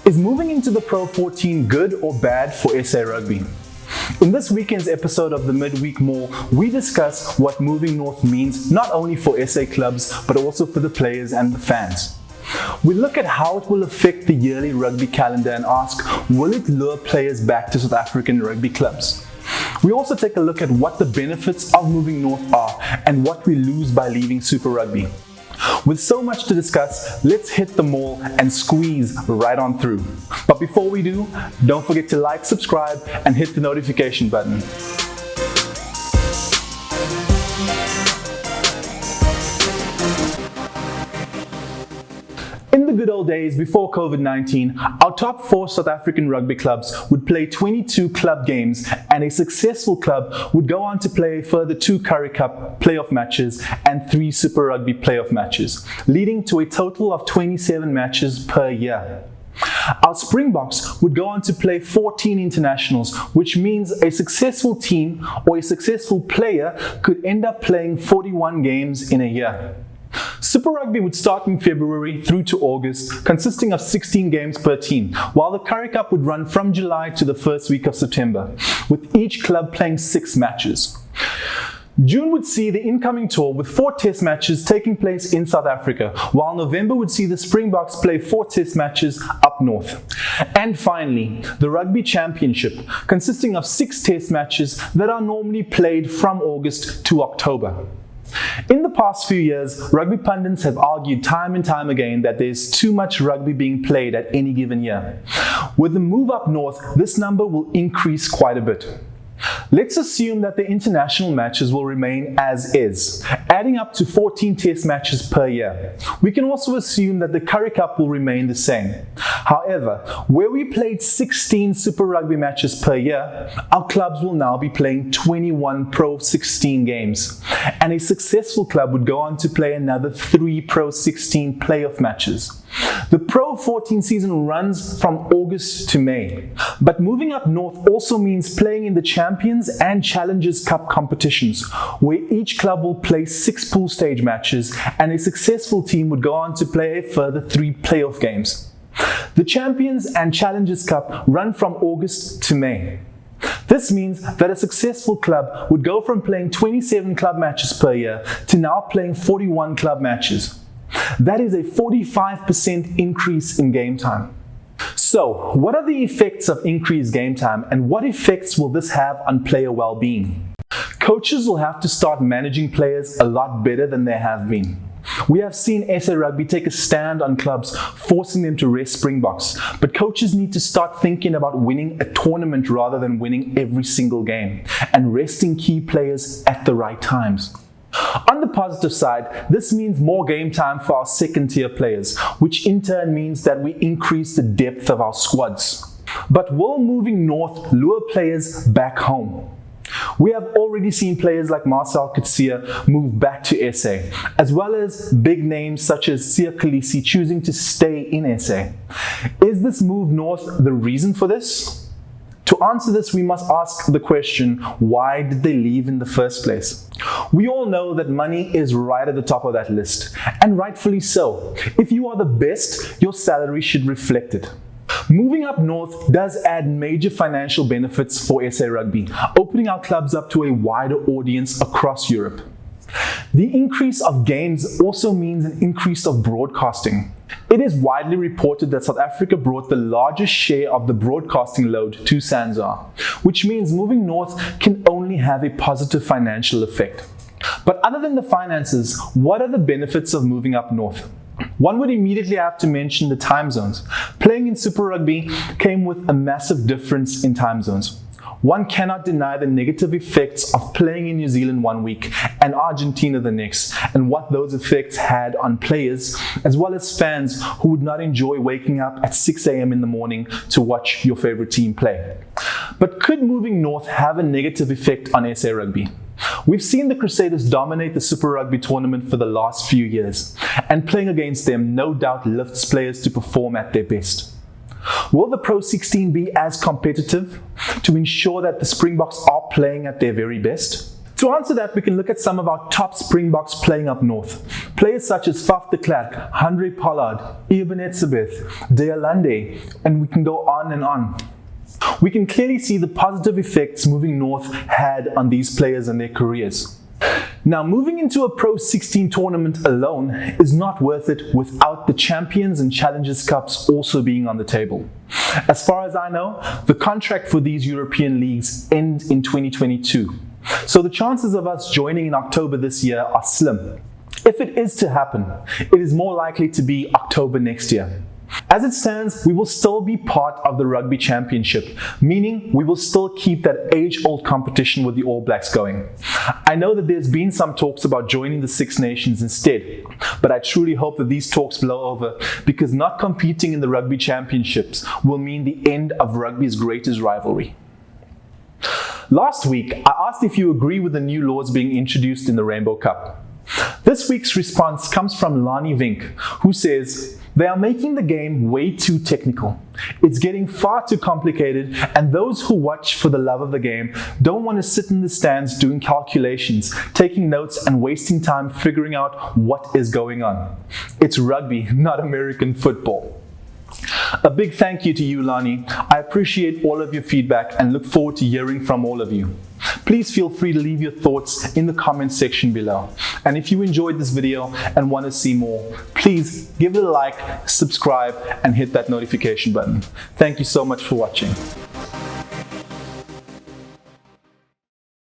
Is moving into the Pro14 good or bad for SA Rugby? In this weekend's episode of the Mid-Week Maul, we discuss what moving north means not only for SA clubs, but also for the players and the fans. We look at how it will affect the yearly rugby calendar and ask, will it lure players back to South African rugby clubs? We also take a look at what the benefits of moving north are and what we lose by leaving Super Rugby. With so much to discuss, let's hit the maul and squeeze right on through. But before we do, don't forget to like, subscribe, and hit the notification button. In the good old days before COVID-19, our top 4 South African rugby clubs would play 22 club games, and a successful club would go on to play a further 2 Currie Cup playoff matches and 3 Super Rugby playoff matches, leading to a total of 27 matches per year. Our Springboks would go on to play 14 internationals, which means a successful team or a successful player could end up playing 41 games in a year. Super Rugby would start in February through to August, consisting of 16 games per team, while the Currie Cup would run from July to the first week of September, with each club playing 6 matches. June would see the incoming tour with 4 test matches taking place in South Africa, while November would see the Springboks play 4 test matches up north. And finally, the Rugby Championship, consisting of 6 test matches that are normally played from August to October. In the past few years, rugby pundits have argued time and time again that there's too much rugby being played at any given year. With the move up north, this number will increase quite a bit. Let's assume that the international matches will remain as is, adding up to 14 test matches per year. We can also assume that the Currie Cup will remain the same. However, where we played 16 Super Rugby matches per year, our clubs will now be playing 21 Pro 16 games, and a successful club would go on to play another 3 Pro 16 playoff matches. The Pro 14 season runs from August to May, but moving up north also means playing in the Champions and Challengers Cup competitions, where each club will play 6 pool stage matches, and a successful team would go on to play a further 3 playoff games. The Champions and Challengers Cup run from August to May. This means that a successful club would go from playing 27 club matches per year to now playing 41 club matches. That is a 45% increase in game time. So, what are the effects of increased game time, and what effects will this have on player well-being? Coaches will have to start managing players a lot better than they have been. We have seen SA Rugby take a stand on clubs, forcing them to rest Springboks, but coaches need to start thinking about winning a tournament rather than winning every single game, and resting key players at the right times. On the positive side, this means more game time for our second-tier players, which in turn means that we increase the depth of our squads. But will moving north lure players back home? We have already seen players like Marcel Coetzee move back to SA, as well as big names such as Siya Kolisi choosing to stay in SA. Is this move north the reason for this? To answer this, we must ask the question, why did they leave in the first place? We all know that money is right at the top of that list, and rightfully so. If you are the best, your salary should reflect it. Moving up north does add major financial benefits for SA Rugby, opening our clubs up to a wider audience across Europe. The increase of games also means an increase of broadcasting. It is widely reported that South Africa brought the largest share of the broadcasting load to SANZAAR, which means moving north can only have a positive financial effect. But other than the finances, what are the benefits of moving up north? One would immediately have to mention the time zones. Playing in Super Rugby came with a massive difference in time zones. One cannot deny the negative effects of playing in New Zealand one week and Argentina the next, and what those effects had on players, as well as fans who would not enjoy waking up at 6 a.m. in the morning to watch your favorite team play. But could moving north have a negative effect on SA Rugby? We've seen the Crusaders dominate the Super Rugby tournament for the last few years, and playing against them no doubt lifts players to perform at their best. Will the Pro 16 be as competitive to ensure that the Springboks are playing at their very best? To answer that, we can look at some of our top Springboks playing up north. Players such as Faf de Klerk, Andre Pollard, Eben Etzebeth, Deolande, and we can go on and on. We can clearly see the positive effects moving north had on these players and their careers. Now, moving into a Pro 16 tournament alone is not worth it without the Champions and Challengers Cups also being on the table. As far as I know, the contract for these European leagues ends in 2022. So the chances of us joining in October this year are slim. If it is to happen, it is more likely to be October next year. As it stands, we will still be part of the Rugby Championship, meaning we will still keep that age-old competition with the All Blacks going. I know that there's been some talks about joining the Six Nations instead, but I truly hope that these talks blow over, because not competing in the Rugby Championships will mean the end of rugby's greatest rivalry. Last week, I asked if you agree with the new laws being introduced in the Rainbow Cup. This week's response comes from Lani Vink, who says, "They are making the game way too technical. It's getting far too complicated, and those who watch for the love of the game don't want to sit in the stands doing calculations, taking notes, and wasting time figuring out what is going on. It's rugby, not American football." A big thank you to you, Lani. I appreciate all of your feedback and look forward to hearing from all of you. Please feel free to leave your thoughts in the comments section below. And if you enjoyed this video and want to see more, please give it a like, subscribe, and hit that notification button. Thank you so much for watching.